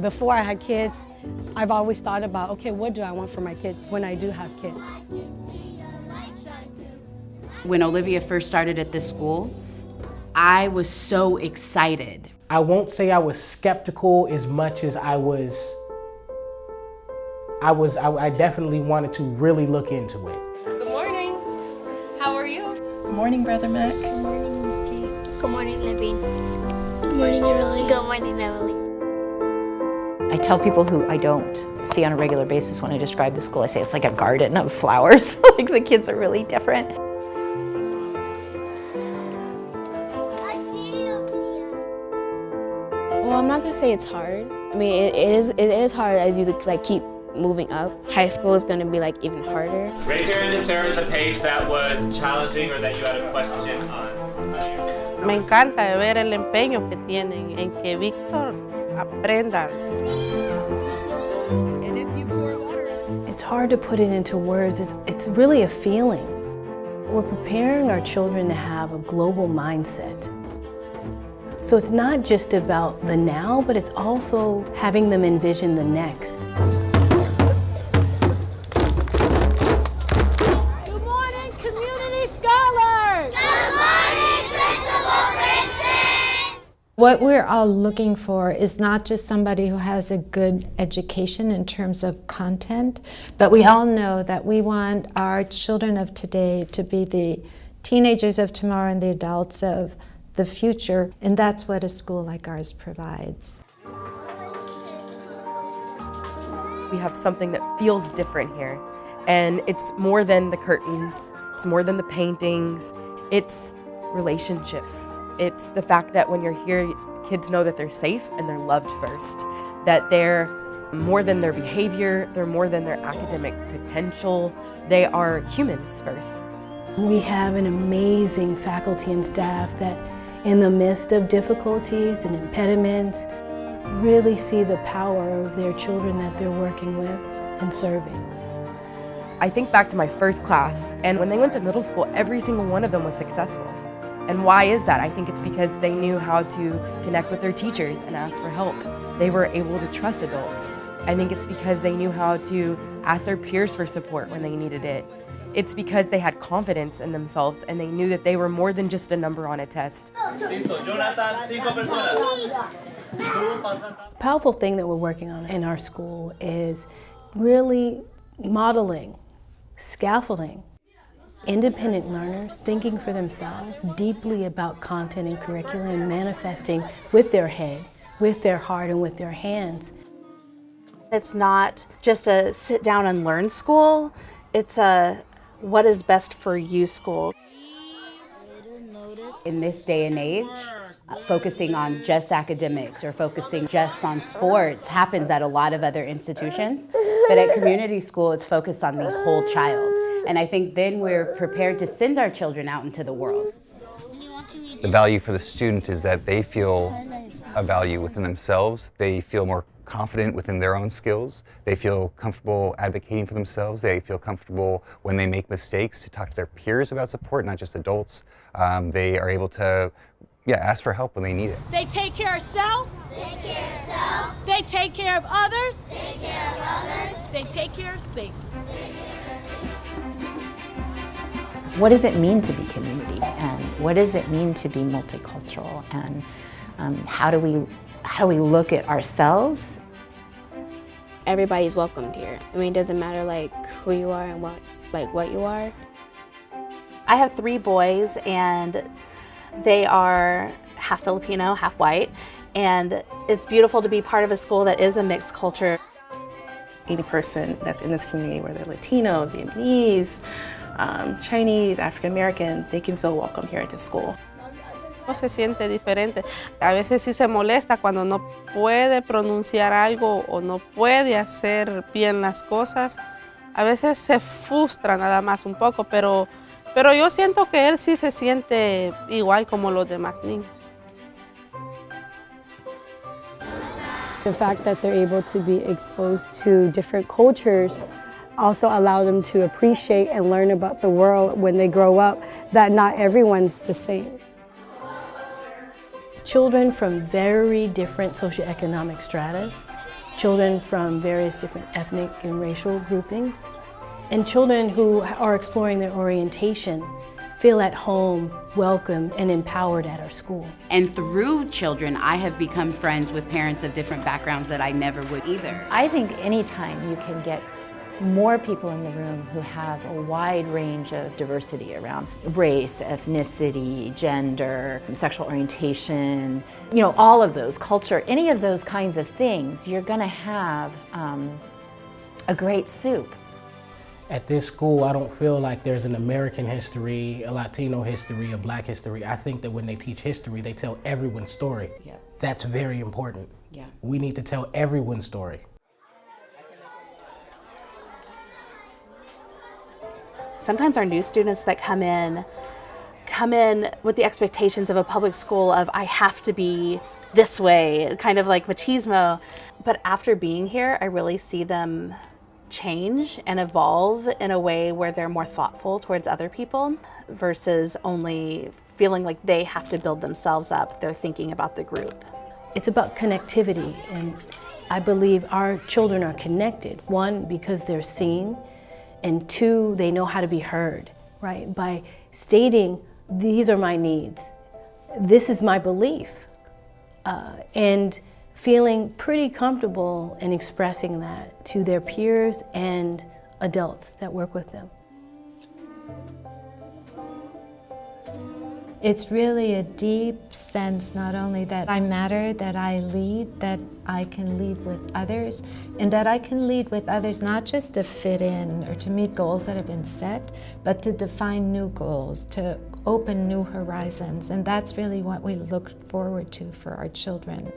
Before I had kids, I've always thought about, okay, what do I want for my kids when I do have kids? When Olivia first started at this school, I was so excited. I won't say I was skeptical as much as I definitely wanted to really look into it. Good morning. How are you? Good morning, Brother Mac. Good morning, Miss Kate. Good morning, Levine. Good morning, Emily. Good morning, Emily. I tell people who I don't see on a regular basis when I describe the school, I say it's like a garden of flowers. Like the kids are really different. Well, I'm not gonna say it's hard. I mean, it is hard as you like keep moving up. High school is gonna be like even harder. Raise your hand if there is a page that was challenging or that you had a question on. Me encanta ver el empeño que tienen en que Víctor aprenda. It's hard to put it into words. It's really a feeling. We're preparing our children to have a global mindset. So it's not just about the now, but it's also having them envision the next. Good morning, community scholars! Good morning, Principal Princeton! What we're all looking for is not just somebody who has a good education in terms of content, but we all know that we want our children of today to be the teenagers of tomorrow and the adults of the future, and that's what a school like ours provides. We have something that feels different here, and it's more than the curtains, it's more than the paintings, it's relationships. It's the fact that when you're here, kids know that they're safe and they're loved first, that they're more than their behavior, they're more than their academic potential, they are humans first. We have an amazing faculty and staff that in the midst of difficulties and impediments, really see the power of their children that they're working with and serving. I think back to my first class, and when they went to middle school, every single one of them was successful. And why is that? I think it's because they knew how to connect with their teachers and ask for help. They were able to trust adults. I think it's because they knew how to ask their peers for support when they needed it. It's because they had confidence in themselves and they knew that they were more than just a number on a test. Powerful thing that we're working on in our school is really modeling, scaffolding, independent learners thinking for themselves, deeply about content and curriculum, manifesting with their head, with their heart, and with their hands. It's not just a sit down and learn school, it's a what is best for you school. In this day and age, focusing on just academics or focusing just on sports happens at a lot of other institutions, but at community school it's focused on the whole child. And I think then we're prepared to send our children out into the world. The value for the student is that they feel a value within themselves, they feel more confident within their own skills, they feel comfortable advocating for themselves, they feel comfortable when they make mistakes to talk to their peers about support, not just adults. They are able to ask for help when they need it. They take care of self. They take care of others. They take care of space. What does it mean to be community, and what does it mean to be multicultural, and how do we look at ourselves? Everybody's welcomed here. I mean, it doesn't matter like who you are and what you are. I have 3 boys and they are half Filipino, half white, and it's beautiful to be part of a school that is a mixed culture. Any person that's in this community, whether Latino, Vietnamese, Chinese, African American, they can feel welcome here at this school. No se siente diferente. A veces sí se molesta cuando no puede pronunciar algo o no puede hacer bien las cosas. A veces se frustra nada más un poco, pero yo siento que él sí se siente igual como los demás niños. The fact that they're able to be exposed to different cultures also allow them to appreciate and learn about the world when they grow up, that not everyone's the same. Children from very different socioeconomic stratas children from various different ethnic and racial groupings, and children who are exploring their orientation feel at home, welcome, and empowered at our school. And through children, I have become friends with parents of different backgrounds that I never would either. I think anytime you can get more people in the room who have a wide range of diversity around race, ethnicity, gender, sexual orientation, you know, all of those, culture, any of those kinds of things, you're gonna have a great soup. At this school, I don't feel like there's an American history, a Latino history, a Black history. I think that when they teach history, they tell everyone's story. Yeah. That's very important. Yeah. We need to tell everyone's story. Sometimes our new students that come in with the expectations of a public school of I have to be this way, kind of like machismo. But after being here, I really see them change and evolve in a way where they're more thoughtful towards other people versus only feeling like they have to build themselves up. They're thinking about the group. It's about connectivity, and I believe our children are connected. One, because they're seen, and two, they know how to be heard, right? By stating, these are my needs, this is my belief, and feeling pretty comfortable in expressing that to their peers and adults that work with them. It's really a deep sense not only that I matter, that I lead, that I can lead with others, and that I can lead with others not just to fit in or to meet goals that have been set, but to define new goals, to open new horizons, and that's really what we look forward to for our children.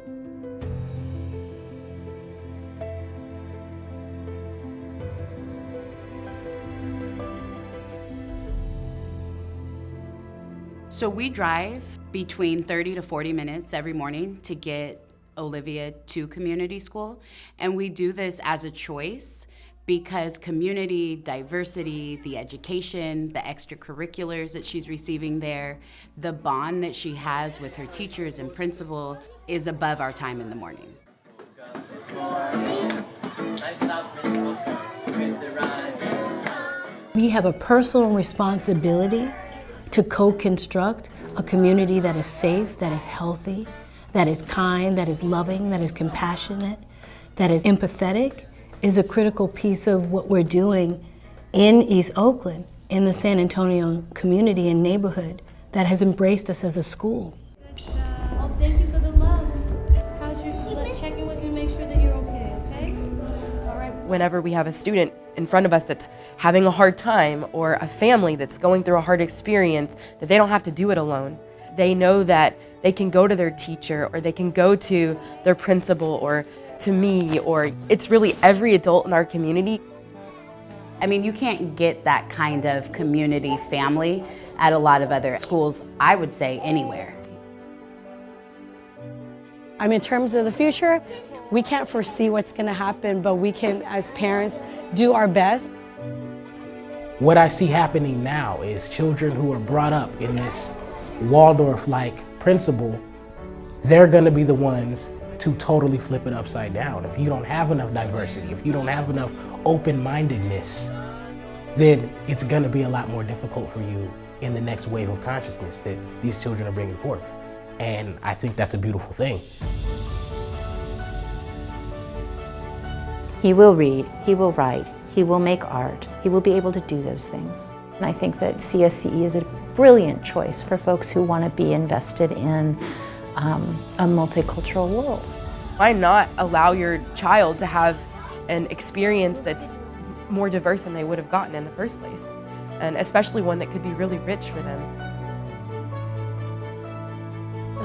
So we drive between 30 to 40 minutes every morning to get Olivia to community school. And we do this as a choice because community, diversity, the education, the extracurriculars that she's receiving there, the bond that she has with her teachers and principal is above our time in the morning. We have a personal responsibility to co-construct a community that is safe, that is healthy, that is kind, that is loving, that is compassionate, that is empathetic, is a critical piece of what we're doing in East Oakland, in the San Antonio community and neighborhood that has embraced us as a school. Oh, thank you for the love. How's your, check in with you, make sure that you're okay, okay? All right. Whenever we have a student in front of us that's having a hard time or a family that's going through a hard experience, that they don't have to do it alone. They know that they can go to their teacher or they can go to their principal or to me, or it's really every adult in our community. I mean, you can't get that kind of community family at a lot of other schools, I would say anywhere. I mean, in terms of the future, we can't foresee what's going to happen, but we can, as parents, do our best. What I see happening now is children who are brought up in this Waldorf-like principle, they're going to be the ones to totally flip it upside down. If you don't have enough diversity, if you don't have enough open-mindedness, then it's going to be a lot more difficult for you in the next wave of consciousness that these children are bringing forth. And I think that's a beautiful thing. He will read, he will write, he will make art, he will be able to do those things. And I think that CSCE is a brilliant choice for folks who want to be invested in a multicultural world. Why not allow your child to have an experience that's more diverse than they would have gotten in the first place? And especially one that could be really rich for them.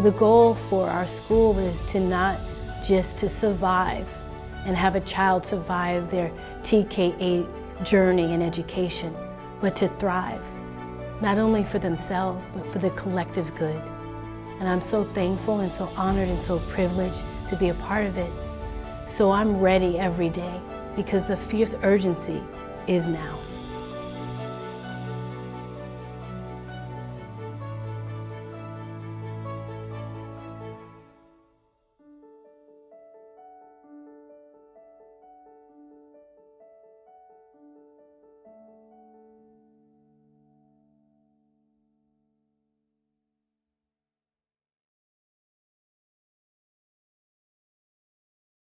The goal for our school is to not just to survive and have a child survive their TK-8 journey in education, but to thrive, not only for themselves, but for the collective good. And I'm so thankful and so honored and so privileged to be a part of it. So I'm ready every day because the fierce urgency is now.